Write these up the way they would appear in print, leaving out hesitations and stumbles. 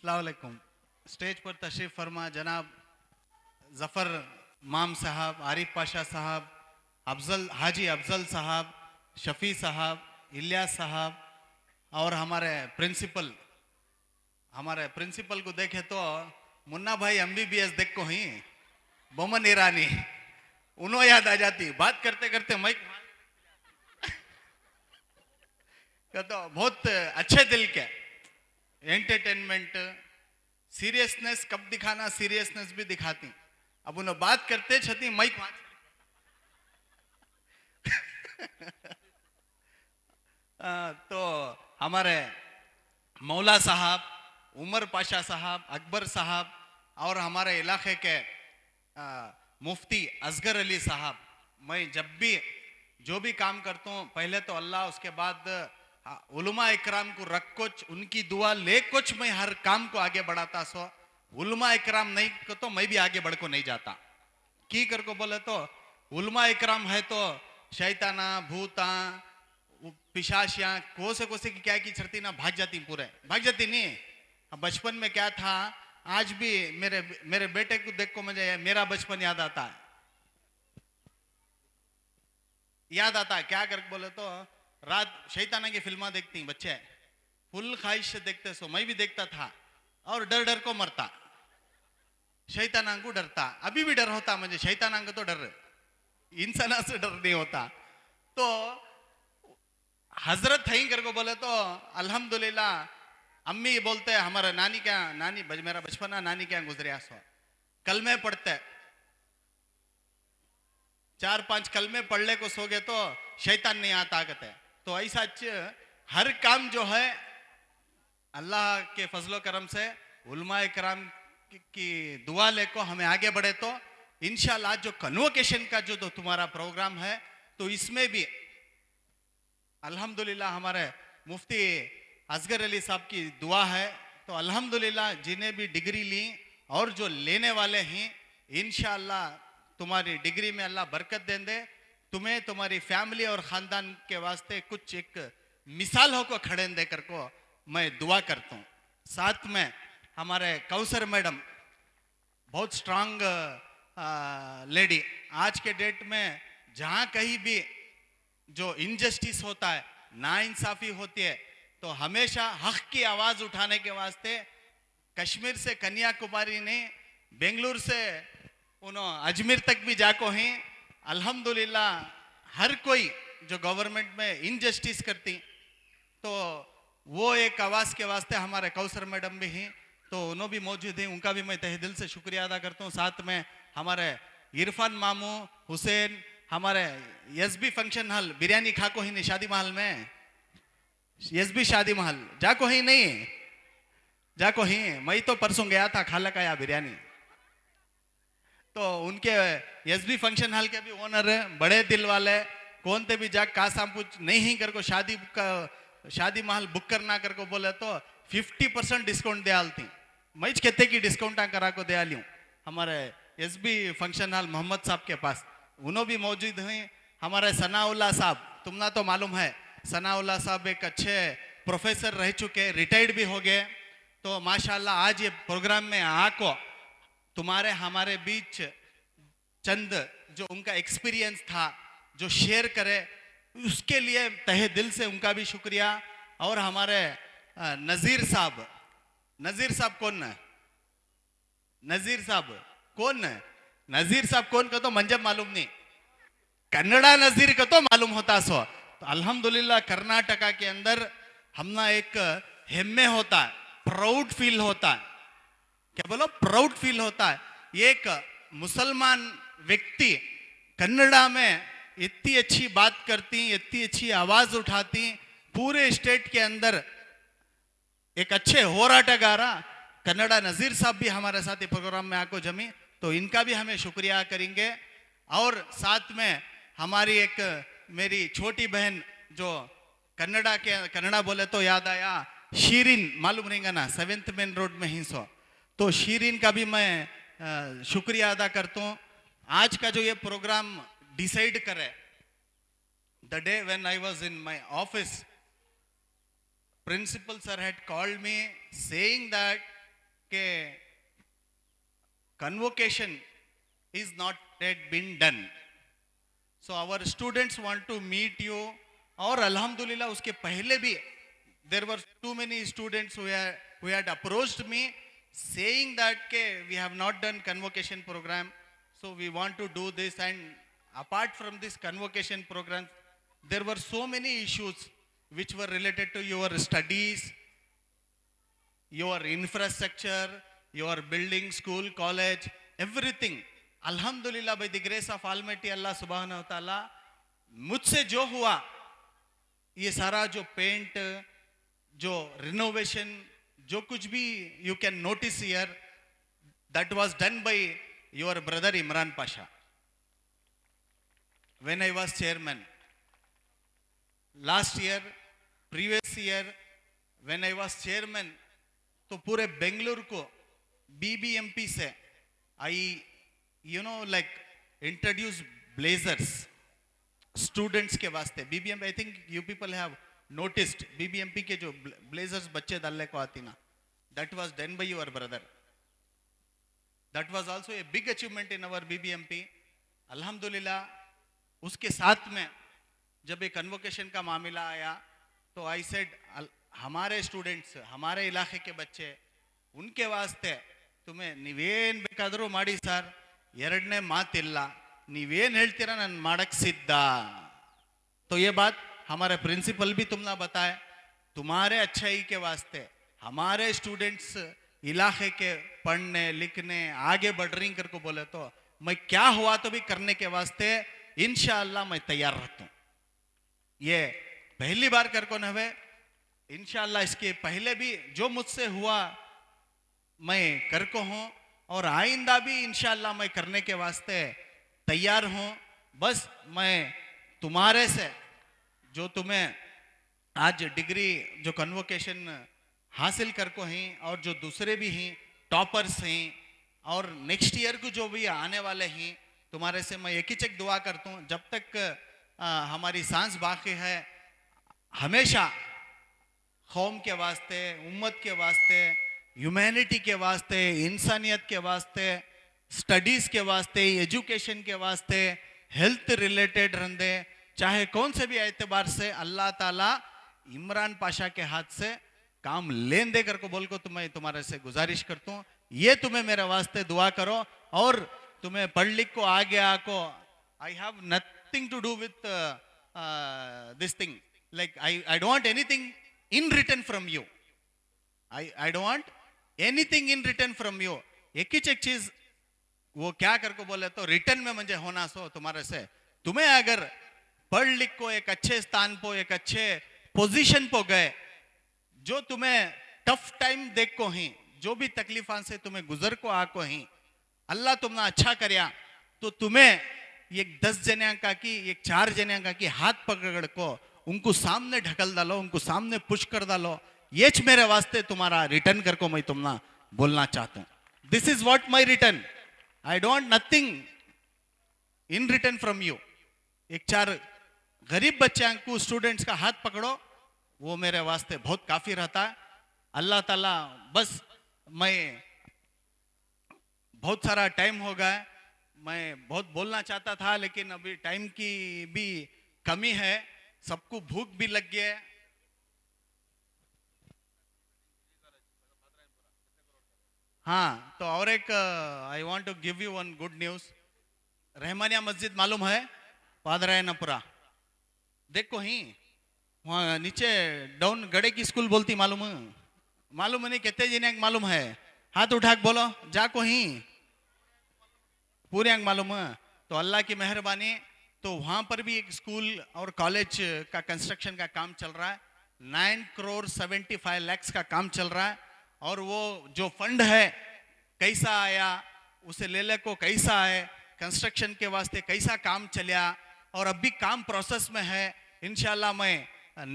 अस्सलाम वालेकुम। स्टेज पर तशरीफ़ फरमा जनाब ज़फ़र माम साहब, आरिफ पाशा साहब, हाजी अफजल साहब, शफ़ी साहब, इलियास साहब और हमारे प्रिंसिपल को देखे तो मुन्ना भाई MBBS देख को ही बोमन ईरानी उन्हों याद आ जाती। बात करते करते माइक तो बहुत अच्छे दिल के एंटरटेनमेंट सीरियसनेस कब दिखाना सीरियसनेस भी दिखाती। अब उन्हें बात करते छती माइक तो हमारे मौला साहब, उमर पाशा साहब, अकबर साहब और हमारे इलाके के मुफ्ती असगर अली साहब, मैं जब भी जो भी काम करता हूँ पहले तो अल्लाह, उसके बाद उलमा इकराम को रख कुछ उनकी दुआ ले कुछ मैं हर काम को आगे बढ़ाता। सो उलमा इकराम नहीं को तो मैं भी आगे बढ़ को नहीं जाता। की कर को बोले तो उलमा इकराम है तो शैताना भूता पिशाचियां कोसे की क्या की चढ़ती ना भाग जाती, पूरे भाग जाती नहीं। बचपन में क्या था, आज भी मेरे बेटे को देख को मुझे मेरा बचपन याद आता है। क्या कर बोले तो रात शैताना की फिल्मा देखती बच्चे, फुल ख्वाहिश से देखते। सो मैं भी देखता था और डर डर को मरता, शैताना को डरता। अभी भी डर होता मुझे शैताना को, तो डर इंसाना से डर नहीं होता। तो हजरत है कर को बोले तो अल्हम्दुलिल्लाह अम्मी बोलते हमारा नानी मेरा बचपना नानी क्या गुजरिया। सो कलमे पढ़ते 4-5 कलमे पढ़ने को सो गए तो शैतान नहीं आता आगत है। तो ऐसा हर काम जो है अल्लाह के फजलो करम से उलमा कराम की दुआ लेको हमें आगे बढ़े तो इंशाल्लाह जो कन्वोकेशन का जो तुम्हारा प्रोग्राम है तो इसमें भी अल्हम्दुलिल्लाह हमारे मुफ्ती असगर अली साहब की दुआ है। तो अल्हम्दुलिल्लाह जिन्हें भी डिग्री ली और जो लेने वाले हैं इंशाल्लाह तुम्हारी डिग्री में अल्लाह बरकत दे दे, तुम्हें तुम्हारी फैमिली और खानदान के वास्ते कुछ एक मिसाल हो को खड़े देकर को मैं दुआ करता हूँ। साथ में हमारे कौसर मैडम बहुत स्ट्रांग लेडी, आज के डेट में जहाँ कहीं भी जो इनजस्टिस होता है, नाइंसाफी होती है, तो हमेशा हक की आवाज उठाने के वास्ते कश्मीर से कन्याकुमारी ने बेंगलुरु से अजमेर तक भी जाको हैं। अल्हम्दुलिल्लाह हर कोई जो गवर्नमेंट में इनजस्टिस करती तो वो एक आवाज के वास्ते हमारे कौसर मैडम भी हैं, तो उन्होंने भी मौजूद हैं, उनका भी मैं तहे दिल से शुक्रिया अदा करता हूँ। साथ में हमारे इरफान मामू हुसैन, हमारे यस फंक्शन हॉल बिरयानी खा को ही नहीं, शादी महल में यस शादी महल जाको ही नहीं, जाको ही मैं तो परसों गया था, खाला का या बिरयानी। तो उनके यस फंक्शन हॉल के भी ओनर है, बड़े दिल वाले, कौन ते भी जा कासाम पूछ नहीं ही कर को शादी महल बुक करना कर को बोले तो 50% डिस्काउंट दे आलती, मैं कहते कि डिस्काउंट करा को दे आली हूँ। हमारे यस फंक्शन हॉल मोहम्मद साहब के पास उन्होंने भी मौजूद हैं। हमारे सनाउल्ला साहब, तुमना तो मालूम है सनाउल्ला साहब एक अच्छे प्रोफेसर रह चुके, रिटायर्ड भी हो गए। तो माशाल्लाह आज ये प्रोग्राम में आको तुम्हारे हमारे बीच चंद जो उनका एक्सपीरियंस था जो शेयर करे, उसके लिए तहे दिल से उनका भी शुक्रिया। और हमारे नजीर साहब कौन है? नजीर साहब कौन का तो मंजब मालूम नहीं, कन्नड़ा नजीर का तो मालूम होता। सो तो अल्हम्दुलिल्लाह कर्नाटका के अंदर हमना एक हेम्मे होता है, प्राउड फील होता है। क्या बोलो? प्राउड फील होता है। एक मुसलमान व्यक्ति कन्नड़ा में इतनी अच्छी बात करती, इतनी अच्छी आवाज उठाती, पूरे स्टेट के अंदर एक अच्छे होराटगारा कन्नड़ा नजीर साहब भी हमारे साथ प्रोग्राम में आको जमी, तो इनका भी हमें शुक्रिया करेंगे। और साथ में हमारी एक मेरी छोटी बहन जो कन्नड़ा बोले तो याद आया, शीरिन, मालूम रहेगा ना, 7th मेन रोड में ही सो, तो शीरिन का भी मैं शुक्रिया अदा करता हूँ। आज का जो ये प्रोग्राम डिसाइड करे, the day when I was in my office, principal sir had called me saying that कि convocation is not yet been done. So our students want to meet you. और अल्हम्दुलिल्लाह उसके पहले भी there were too many students who had approached me saying that ke we have not done convocation program, so we want to do this. And apart from this convocation program, there were so many issues which were related to your studies, your infrastructure, your building, school, college, everything. Alhamdulillah, by the grace of Almighty Allah Subhanahu wa Taala, मुझसे जो हुआ ये सारा जो paint, जो renovation, जो कुछ भी you can notice here, that was done by your brother Imran Pasha when I was chairman. Last year, previous year, when I was chairman, तो पूरे बेंगलुरु को BBMP से I like introduce blazers students के वास्ते. BBMP, I think you people have noticed BBMP के जो blazers बच्चे डालने को आती ना, that was done by your brother. That was also a big achievement in our BBMP. Alhamdulillah, उसके साथ में जब एक कन्वोकेशन का मामला आया तो I said हमारे स्टूडेंट्स, हमारे इलाके के बच्चे, उनके वास्ते तुम्हें ನೀವೇನ್ ಬೇಕಾದರೂ ಮಾಡಿ ಸರ್, ಎರಡನೇ ಮಾತಿಲ್ಲ, ನೀವೇನ್ ಹೇಳ್ತೀರಾ ನಾನು ಮಾಡಕ್ ಸಿದ್ಧ. तो ये बात हमारे प्रिंसिपल भी तुमने बताया, तुम्हारे अच्छाई के वास्ते हमारे स्टूडेंट्स इलाके के पढ़ने लिखने आगे बढ़ रही करको बोले तो मैं क्या हुआ तो भी करने के वास्ते इंशाअल्लाह मैं तैयार रहता हूँ. ये पहली बार करको न हुए, इंशाअल्लाह इसके पहले भी जो मुझसे हुआ मैं करको हूँ और आइंदा भी इंशाअल्लाह मैं करने के वास्ते तैयार हूँ. बस मैं तुम्हारे से जो तुम्हें आज डिग्री जो कन्वोकेशन हासिल करको हैं और जो दूसरे भी हैं टॉपर्स हैं और नेक्स्ट ईयर को जो भी आने वाले हैं, तुम्हारे से मैं एक ही चेक दुआ करता हूँ, जब तक हमारी सांस बाकी है हमेशा कौम के वास्ते, उम्मत के वास्ते, ह्यूमैनिटी के वास्ते, इंसानियत के वास्ते, स्टडीज के वास्ते, एजुकेशन के वास्ते, हेल्थ रिलेटेड रंदे, चाहे कौन से भी एतबार से अल्लाह ताला इमरान पाशा के हाथ से काम लेन दे कर को बोल को तुम्हें तुम्हारे से गुजारिश करता हूँ. ये तुम्हें मेरे वास्ते दुआ करो और तुम्हें पढ़ लिख को आगे आको. I have nothing to do with this thing, like I don't want anything in return from you. I don't want anything in return from you. एक ही एक चीज वो क्या कर को बोले तो रिटर्न में मुझे होना सो तुम्हारे से. तुम्हें अगर पढ़ लिख को एक अच्छे स्थान पर, एक अच्छे पोजीशन पर गए, जो तुम्हें टफ टाइम देख को ही, जो भी तकलीफां से तुम्हें गुजर को आको ही, अल्लाह तुमने अच्छा करया तो तुम्हें एक 10 जने का की, एक 4 जने का की हाथ पकड़ को उनको सामने ढकल डालो, उनको सामने पुश कर डालो. ये मेरे वास्ते तुम्हारा रिटर्न कर को मैं तुमना बोलना चाहता हूं. This is what my return. I don't nothing in return from you. एक 4 गरीब बच्चे को, स्टूडेंट्स का हाथ पकड़ो, वो मेरे वास्ते बहुत काफी रहता है. अल्लाह ताला, बस मैं बहुत सारा टाइम हो गया, मैं बहुत बोलना चाहता था लेकिन अभी टाइम की भी कमी है, सबको भूख भी लग गया है. हाँ, तो और एक I want to give you one good news. Rahmania मस्जिद मालूम है, पादरायनपुरा, देखो ही वहाँ नीचे डाउन गड़े की स्कूल बोलती, मालूम है? मालूम नहीं कहते जिन्हें मालूम है, हाथ उठा के बोलो. जाको ही पूरे अंग मालूम है. तो अल्लाह की मेहरबानी, तो वहां पर भी एक स्कूल और कॉलेज का कंस्ट्रक्शन का काम चल रहा है. 9 करोड़ 75 लाख का काम चल रहा है. और वो जो फंड है कैसा आया, उसे ले ले को कैसा है, कंस्ट्रक्शन के वास्ते कैसा काम चलिया और अभी काम प्रोसेस में है. इंशाल्लाह मैं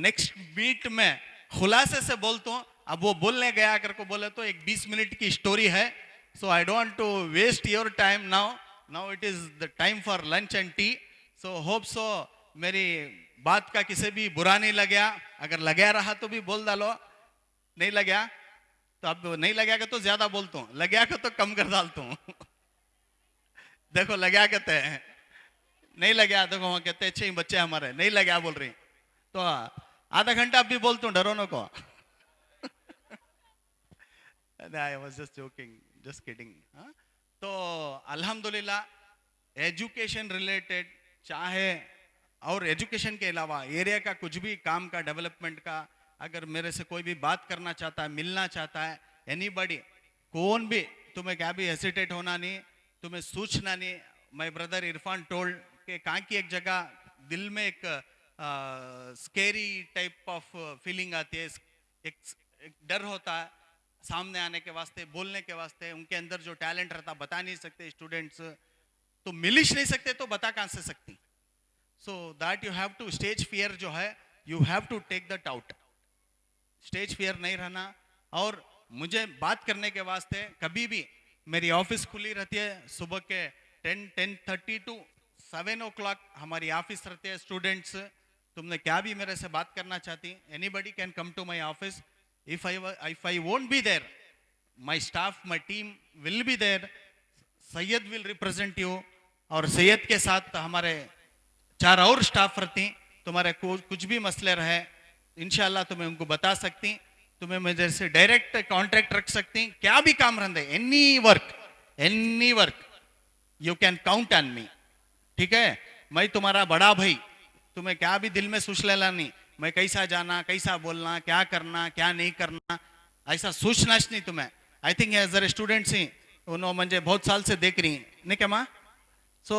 नेक्स्ट मीट में खुलासे से बोलता हूँ. अब वो बोलने गया कर को बोले तो एक 20 मिनट की स्टोरी है. So I don't want to waste your time. Now it is the time for lunch and tea. So hope so मेरी बात का किसी भी बुरा नहीं लगा. अगर लगा रहा तो भी बोल डालो, नहीं लगा तो अब नहीं लगेगा तो ज्यादा बोलता हूँ, लगेगा तो कम कर डालता हूँ। देखो लगा कहते हैं, नहीं लगा देखो वहां कहते हैं अच्छे ही बच्चे हमारे, नहीं लगा बोल रही तो आधा घंटा अब भी बोलता हूँ, डरो न को। I was just joking, just kidding. तो अल्हम्दुलिल्लाह एजुकेशन रिलेटेड, चाहे और एजुकेशन के अलावा एरिया का कुछ भी काम का डेवलपमेंट का, अगर मेरे से कोई भी बात करना चाहता है, मिलना चाहता है, एनीबॉडी, कौन भी, तुम्हें क्या भी हेसिटेट होना नहीं, तुम्हें सोचना नहीं। माय ब्रदर इरफान टोल्ड कि कहाँ की एक जगह दिल में एक स्केरी टाइप ऑफ फीलिंग आती है, एक डर होता है सामने आने के वास्ते, बोलने के वास्ते। उनके अंदर जो टैलेंट रहता बता नहीं सकते स्टूडेंट्स, तो मिल ही नहीं सकते तो बता कहां से सकती। So that you have to, stage fear जो है, you have to take that out. Stage fear नहीं रहना। और मुझे बात करने के वास्ते कभी भी, मेरी ऑफिस खुली रहती है सुबह के 10:30 टू 7 o'clock हमारी ऑफिस रहती है। स्टूडेंट्स, तुमने क्या भी मेरे से बात करना चाहती, anybody can come to my office. if I won't be there, my staff, my team will be there. Syed will represent you, और सैयद के साथ हमारे 4 और स्टाफ रहती, तुम्हारे कुछ भी मसले रहे इंशाल्लाह तुम्हें उनको बता सकती, तुम्हें मेरे से डायरेक्ट कॉन्ट्रैक्ट रख सकती, क्या भी काम रहते, any work you can count on me. ठीक है, मैं तुम्हारा बड़ा भाई, तुम्हें क्या भी दिल में सोच लेना नहीं, मैं कैसा जाना, कैसा बोलना, क्या करना, क्या नहीं करना, ऐसा सोचनाच नहीं तुम्हें। आई थिंक जरा स्टूडेंट्स ही उन्होंने मुझे बहुत साल से देख रही नहीं क्या माँ। So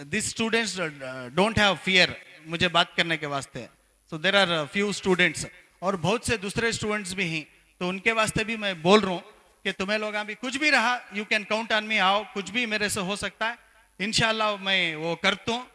this students don't have fear मुझे बात करने के वास्ते। सो देर आर फ्यू स्टूडेंट्स, और बहुत से दूसरे स्टूडेंट्स भी हैं, तो उनके वास्ते भी मैं बोल रहा हूँ कि तुम्हें लोग अभी कुछ भी रहा, you can count on me, आओ, कुछ भी मेरे से हो सकता है, इंशाल्लाह मैं वो करता हूँ।